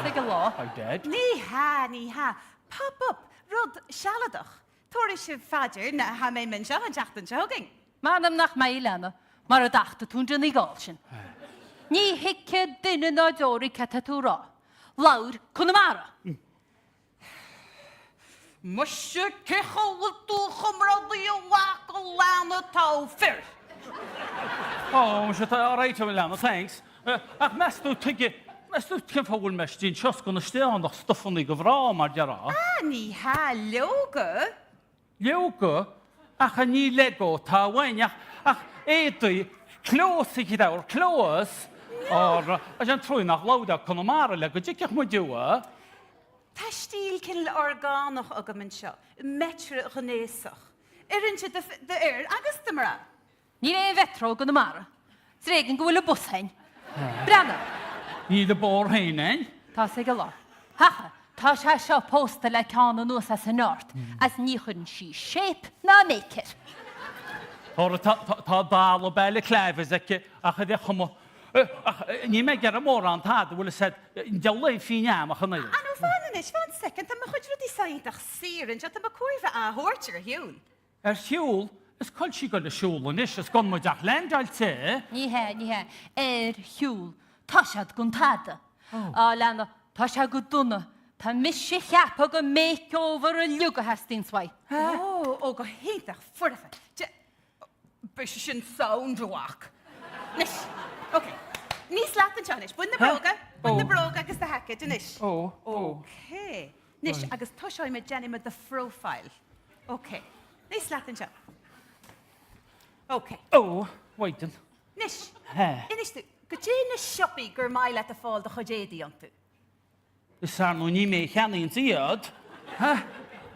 Sig a law. I did. Ní ha. Pop-up, rud sialadach. Tori sif fadir na ha mei mynd sial yn jachtan jogging. Manam nach mai lena. Mar a dachta tún Johnny Galshin. Ní hikke dinne na dori catatúra. Laud kunamara. Musje kechol tú chumradi a wakal lana tau fir. O, sy'n ta reit o Milano, thanks. Ach, mestw cynffawr mesdyn, sios gwn ystion o'ch stuffon i gyfra mar diara. Ní ha logo. Lewgo, ach a ni lego ta wain, ach edwy, clos i gydawr, clos. O'r, a jan trwy nach lawda conamara lego, jicach mwy diwa. Ta stíl cyn orgánach ag ymwneud, metre gynnesach. Irinse de agus dymra. Ní ein vetro kunamara. Sregen go will bus hen. Branda. Ni de bor heinen. Ta sig a law. Haha. Ta sha posta le kan no as a nort. As ní chun she shape na make it. O'r ta dal o bel y clefys ac ach ydy chwmo. Ni me ger y mor an tad, wyl ysed, diawle i ffyn iam ach yna. Ano fan anish, fan second, tam chwyd rydw i saint ach sir yn jat am y cwrfa a hortir hiwn. Hiwl, ys coel si gael y siwl yn is, ys gon mwy dach len dael te. Ní he. Hjul. Ta siad gun tada. A landa. Ta siad go dunna. Ta missi chiap og a makeover a luga hastins wai. O, go heintach ffwrfa. Bys sy'n sound wach. Nish, oce. Nis latin sianish, bwyn na broga agos da hacet, nish. Oce. Nish, agos tosio i me Jenny med the profile. Oce. Nis latin sian. Oce. O, waidyn. Nish. He. Inish tu, gydyn y siopi gyr mai let y ffol da chodedi ond tu. Ys arno ni me channu yn diod.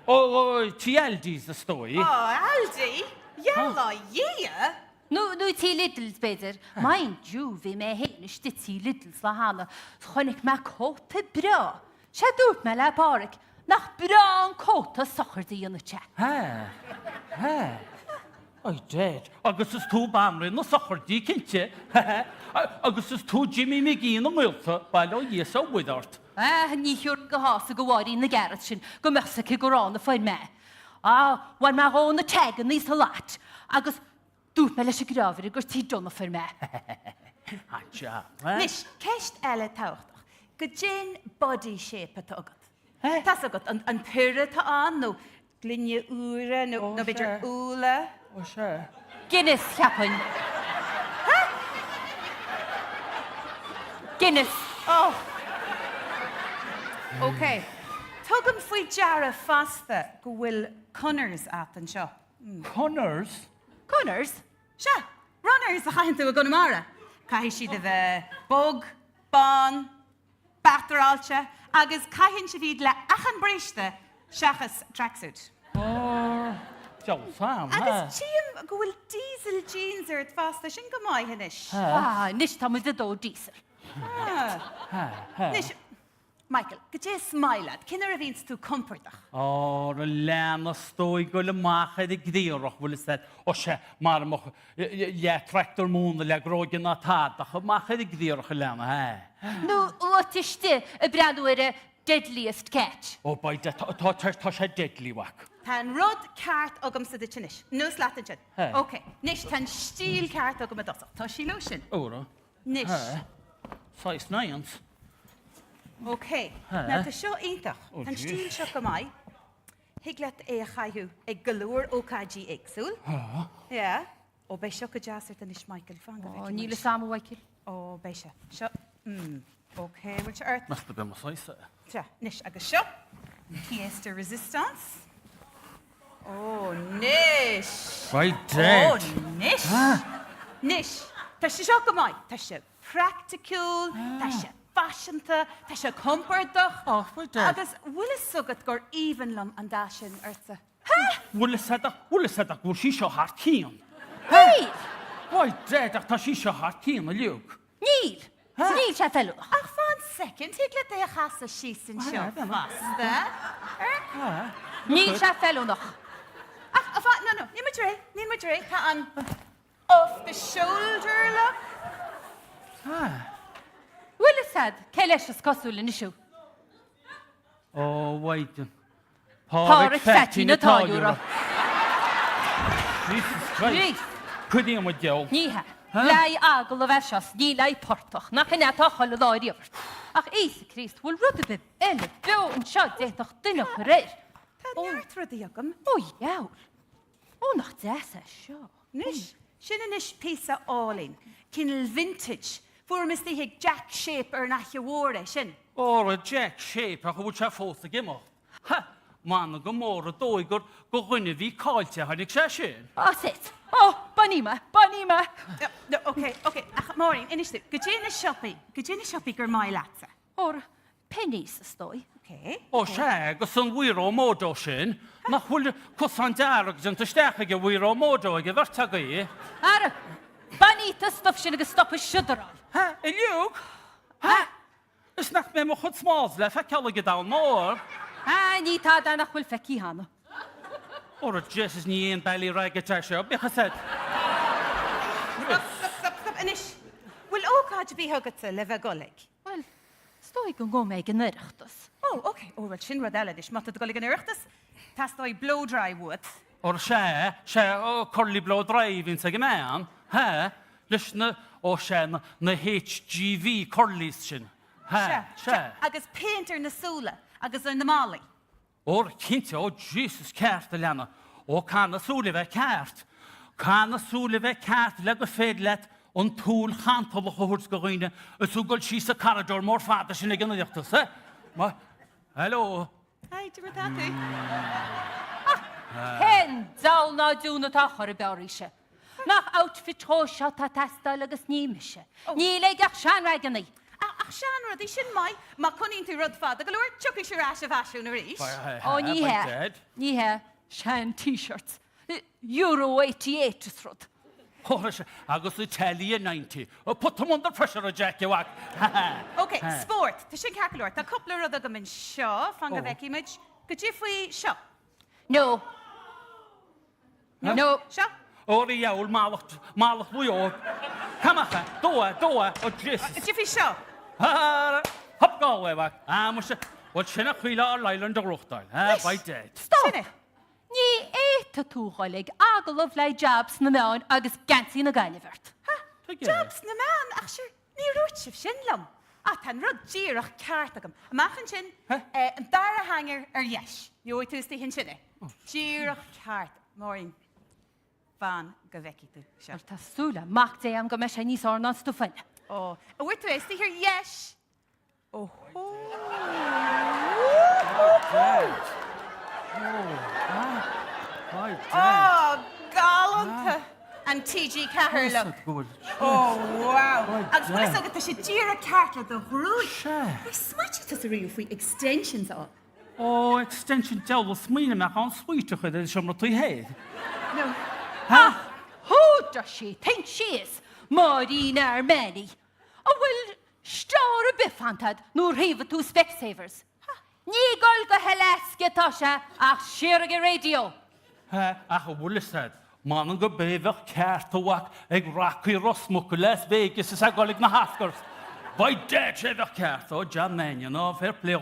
O, ti eldis y stoi. O, Aldi? Yalla, yeah. Nu ti littles beter. Mind you, vi me hene stitsi littles la hana. Schonik ma kåte bra. Sjad ut med la parek. Nach bra en kåte sacher di yn y tja. He. I did. Agus ys tŵ bamrin o sochor di cyntio. Agus ys tŵ Jimmy McGee yn ymwylta, bael o yes o wydort. Ní hiúr go hás a go bhhaí na garad sin go measa go gorán na fáin me. Bhain me rán na tegan níos lát, agus dút me leis a gráfir gur tí donna fáin me. Nis, ceist eile táchtach, go dyn body shape at agad. Tas agad, an pyrra ta an, no glynne úra, no bidr úla. O, se. Guinness chiapain. Guinness. Oh. OK. Tugam fwy jara Fásta go bhfuil Connors at an seo. Connors? Connors? Se, runners a chaint a gonamara. Caihi si de bheith bog, ban, batarálse, agus caihin si fyd le achan breiste seachas tracksuit. O, diawl sam, Agus tíam go bhfuil diesel jeans ar fásta sin go maithenis. Nis tá mu dó diesel. Nis, Michael, go dé smailad, cinnar a víns tú comportach. Ó, a leanna stói go le mácha i gdíorach bhfuil is ó sé mar le tractor múna le grógin na tádach a mácha i gdíorach a leanna. No, ótiiste a breadúire deadliest catch. Ó, baid tá sé deadlíhaach. Tá rud ceart agam sa de tinis. No slatin sin. Ok, nis tá stíl ceart agam a dosach. Tá sí lo sin. Óra. Nis. 6 9. Ok, na tá seo intach. Tá stíl seo go mai. Higlet é a chaithú ag galúr OKG agsúl. Ja. Ó bei seo go jaasart an is Michael fan go Ó, níle samhaicil. Ó bei se. Seo. Ok, bhfuil se ort. Masta be mar Sceitse. Tá, nis agus seo. Pièce de résistance. Ó, nis. Right Ó, dead. nis. Nis. Tá sé seo go mai. Tá sé practical, tá sé fashionta, tá sé comfortach. Oh, right dead. Agus bhfuil is sugad gur even lam an da sin orsa. Bhfuil is sadach bhfuil sí seo hart cían. Níl! Right dead ach tá sí seo hart cían a liúg. Níl! Níl se felú. Ach fan second, higlet é a chas a sísin seo fasta. Níl se felú noch. Ach, a fan, no, ní ma dre, tá an off the shoulder look. Bhfuil is sad, ce leis is cosúla nisisiú. Ó, waidin. Páric fetí na táúra. Jesus Christ. Níl! Cudí am a deol. Níthe. Lei agul a bheisios, ní lei portach, nach in etá choil a láiríomh. Ach Ísa Christ, bhfuil rud a bib eile be an seo déach duine go réir. Tá neart rudí agam. Ó, jaall. Ó, nach déasa seo. Nis, sin is písa álín. Cin vintage. Fuair mis hiag Jack shape ar nach bhóra sin. Ó, a Jack shape a bhfuil se fósta gimach. Ha! Mána go mór a dóigur go ghuine bhí cáilte hanig sé sin. Á, sit. Ó, baníma. Ok, ach mórin, inistú, go dé na siopi gur mai latsa. Ór, pennies a stoi. Ok. Ó sé, go san bhuiir ó módó sin, nach bhfuil cosan dearach an taisteach go bhuiir ó módó ag bhirta gaí. Ara, baníta stuff sin agus stoppa siúdarán. Ha, i liúg? Ha? Is nach mé mo chud smás le fe ceala go dá mór. Ní tá da nach bhfuil feicí hána. Ó, a Jesus ní on bailí raige te seo, becha said. Stop, inis. Bhfuil ócáid bí hagata le bheith golig. Wel, stoi go go méid gan Oireachtas. Oh, ok, ó, rud sin rud eile is, mata golig an Oireachtas. Tá stoi blow dry wood. Ó sé ó corlí bló ddraíhín sa gnéan, ha? Leis na ó sé na HGV corlís sin. Ha, sé. Agus painter na súla, agus ar na málaí. Ó, cinnte, ó, Jesus, ceart a leanna. Ó, cána súla bheith ceart. Cána súla bheith ceart le go féad leit an túl chantal a chuhúrs go ghoine a súgail sí sa carador mór fada sin ag iomaitheoireachtas, eh? Hello. Hai, ti'n rydatu? Hen dal ná dúna tá chor a bearíise. Nach outfit tro seo tá testáil agus níimiise. Ní le gach seanraid gannaí. Ach, sean rud í sin mai, má conín tú rud fada, go leir tuci sé rás a bhaisiú na rís. Ó, níthe, sean t-shirts. Euro 88 is rud. Ó, agus i telí a 90. Ó, put them under pressure a Jack you whack. Ok, sport, tá sin cacalúir, tá coppla rud agam in seo, fan go bheith imid, go dtí faoi seo. No. No. Seo? Ó, í jaul málacht bhui ó. Camacha, dóa, ó, Jesus. Go dtí faoi seo? Hop gáil whack. Mu se, bhil sinna chuile ar leilen do ruchtáil. By dead. Stop. Sinne? Ní éta túchaig agalh le jobs na meáin agus gansaí na gaiinehert. Jobs na man, ach sure, ní rúit sih sin lam. Tan rud díirech ceart agam. Amachchan sin, an dara hanger ar yes. Jó tústí hin sinne. Díirech ceart, mórin. Fan go bheici tú seo. Ar tásúla, macht é am go me sé níos ar ná stúfain. Ó, a bhfuir tú éistí hir yes. Oh. Oh, galanta. An TG cahar look. Oh, wow. Agus bhfuil agad tá sé díire ceart le do hrúig. Is smaite tá a riú faoi extensions á. Ó, extension deil smíine meach an svíte chuid é sem tú héad. No. Who does she think she is? Maureen Armani. Oh, well, star a bifantad, nor heave to Specsavers. Ní gol go helaske tasha ach shirge radio. Ach, Willisad, man go bevach kertawak, eg raki rosmuk, Las Vegas, is a golig na haskers. By dead, shevach kert, oh, Jamman, you know, fair play.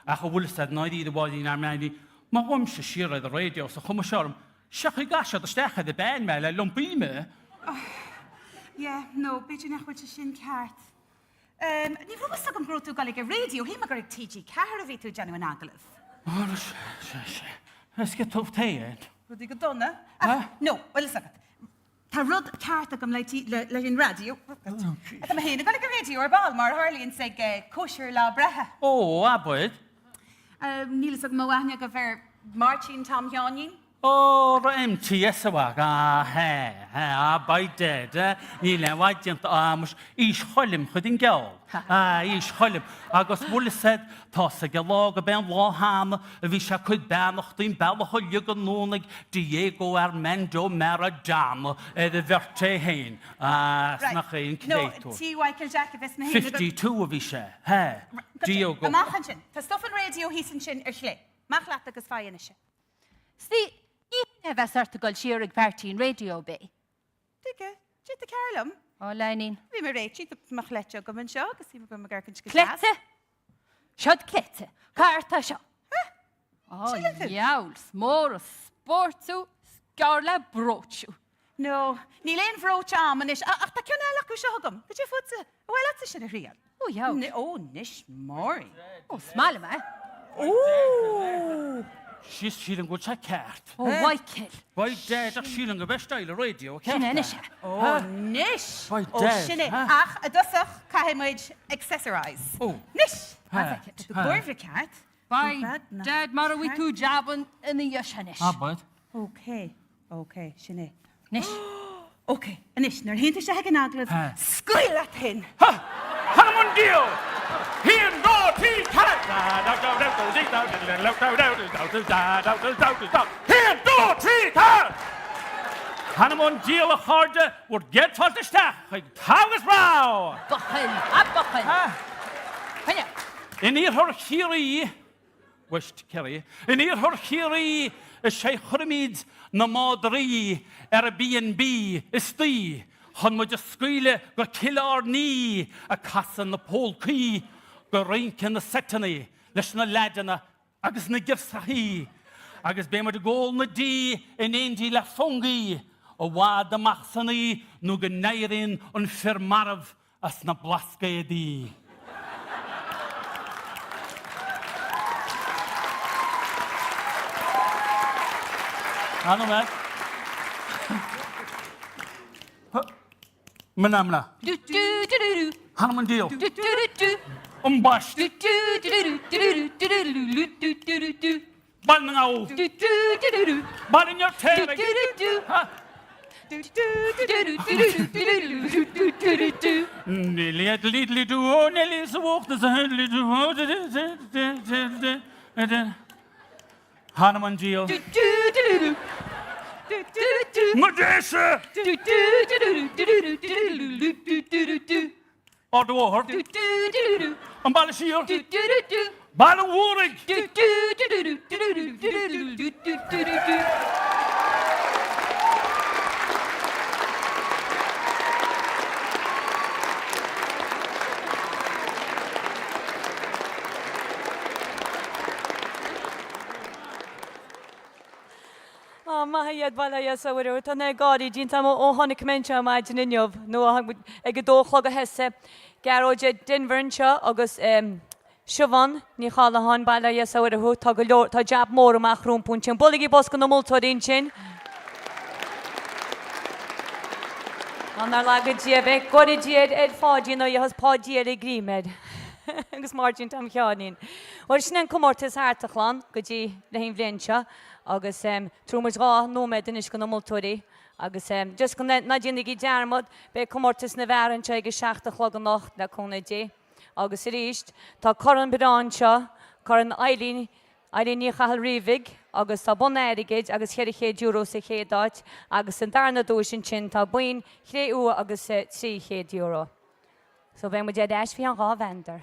Ach, Willisad, no idea the body in Armani. Ma wumsh shira the radio, so come a sharm. Shaki gasha, the stach the band mail, I lumpy me. Yeah, no, beidir nach bhfuil sin ceart. Ní bhfuil sa go brú galig a radio, hí me gur TG cear a bhí tú Jenny an agalah. Oh, let's get tough tail. Rudí go donna? No, well, is it? Tá rud ceart a gom le in radio. Tá héna galig a radio ar ball mar Harlíonn sag cóisiir lá brethe. Oh, abwyd. Nílas ag mhaine go bhar Martin Tom Hionin. Oh, MTS awag. By dead. Níle waidjant mus ís cholim chudin gel. Ís cholim. Agus Willisad tá sa gelog a ben láham a bhí se chud benach dín bellach liug an nónig Diego Armando Maradona the verte hain. Snach ein knéitú. No, tí Michael Jack vis na 52 a bhí se. Diego. Amachan sin. Tá stuff an radio hísan sin slé. Mach leat agus fáinne se. See, you never start to go shirg party in radio bay. Dige, jit the Carolum. Oh, Lining. Vi me reit, jit the machletjo go man seo, agus vi me go magarkin skil. Klette? Shod klette. Carta sho. Oh, jauls, more sportsu, scarla brochu. No, ní leon bhróte am an is. Ach, tá ceanna lecu seo agam. Go dtí futsa. Bhfuil atsa sin a rial. Oh, jaul. Oh, nis mórí. Oh, smile, man. Oh! She's shieling good cha cart. Oh, white kill. By dead, ach shieling a best style radio. Sinna nisha. Oh, nis. By Oh, dead. sinna. Ach, a dusach caihimid accessorize. Oh. Nis. Ha. The gorva cat. By dead, mara we two jabbing in the yashanish. Bud. Okay. Okay, sinna. Nish. Okay, anish, nar hinta se hagan aglas. Scoil at hin. Hanamon deal! Here no tea cat! Here no tea cat! Hanamon deal a harde would get for the staff. Tagus brow! Buchan, a buchan. Hiya. In here her hiri, wished Kerry, in here her hiri is Sheikh Hurmid na Madri Airbnb is the. Han mo just scuile go kill ar ní a casa na pólcaí go rinc na setanaí leis na ledana agus na gifsaí agus bé mar de ggóil na dí in éondí le fungaí ó bhád amach sannaí nó go néiríonn an firmarmh as na blascaidí. Ano me? Manamla. Do do do do do. Hanman deal. Do do do do. Bash. Do do do do do do do do do. Balnangao. Do do do do do. Bal in your tail. Do do do. Do do do do Do do do do do. Nelly at Lidley do. Nelly's walk the Lidley do. Hanuman deal. Do do do do. Madesha. Do do do do do do do. Or the war. Do do do do. And Balashir. Do do do do. Balan Warwick. Do do do do do do do do do. Mahayad balaya saor ta na gadi din tam o honig mencha imagine inov no ag do chlog a hesse garoje Denverncha agus Siobhan ní chala han balaya saor hu ta go ta jab mór amach rúm punchin boligi bosco no multo din chin Anar laga diebe godi died ed fadi no yahas padi ed grimed agus margin tam chianin Or snen comortis hartachlan godi lehin vlencha agus trúmas rá nóiméad inis go nóiméad agus just go na dionigi dearmod be comortas na bheiranse agus 7 chlog an nacht le cóna dé agus ríist tá coran bedánseo coran Eileen ní chahal rívig agus tá bonérigid agus €100 sa chédáit agus an darna dó sin sin tá buin €3 agus €300. So bheith mu de eis fi an gá vendor.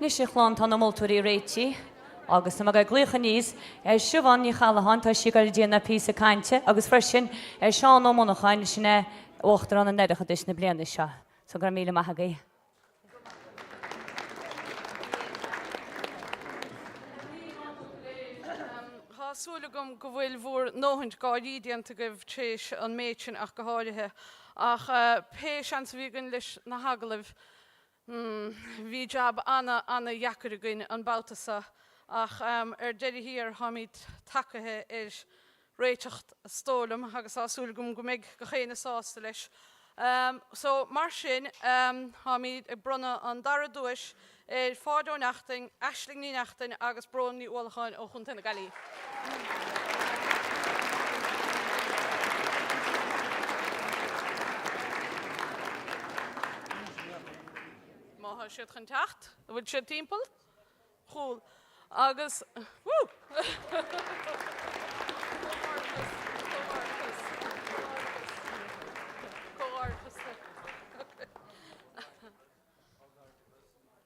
Nis sé chláán tá moltúí réití, agus na go glucha níos siúbhain ní chalahan tá si gur déanana pí a chainte, agus freisin seán ómnachain sinna óchttar an neidecha is na bliana seo, so gur míle maithagaí. Súla gom go bhfuil bhór nóhaint gáidíanta goibh tréis an méidsin ach go háirithe ach péis an bhígann leis na hagalah bhí jab anna jacaragain an báltasa ach deidir híar hamid tacathe réiteacht stólam agus súla gom go mbeidh go chéine sásta leis. So mar sin hamid ag bronna an dara dúis fádó nachtain, eisling ní nachtain agus brón ní uolacháin ó chuntainna galí. Má siad chun techt, bhfuil siad timppel? Chúl. Agus...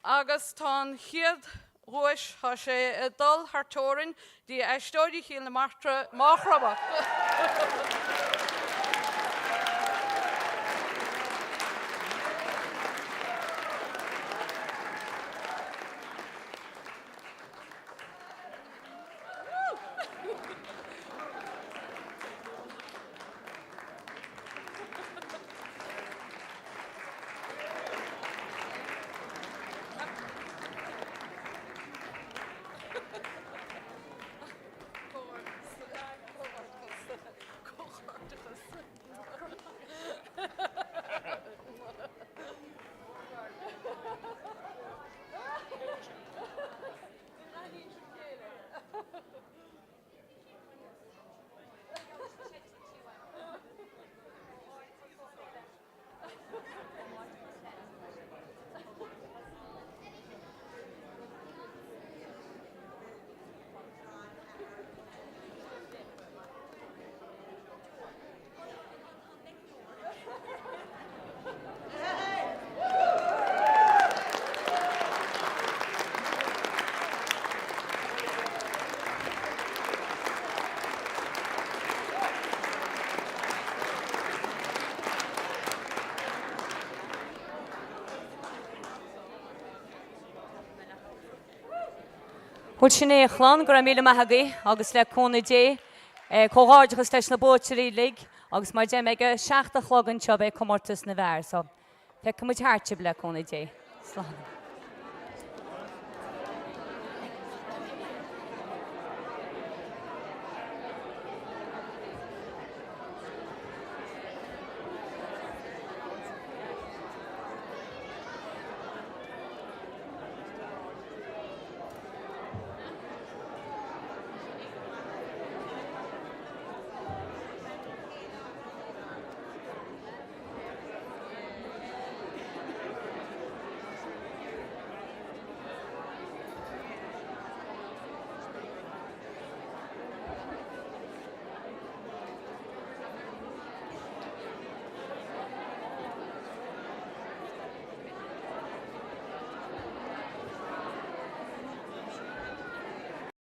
Agus tá chiad ruis ha sé dul hartórin dí aisteoirí chéal na máchraba. Húil sin é chláán gur míle maithagaí agus le cóna dé cóáidechas leis na bóitirí lig agus mar dé meige 16 chlogan seo é commórtas na bhar, so fe cumid háirtib le cóna dé. Slán.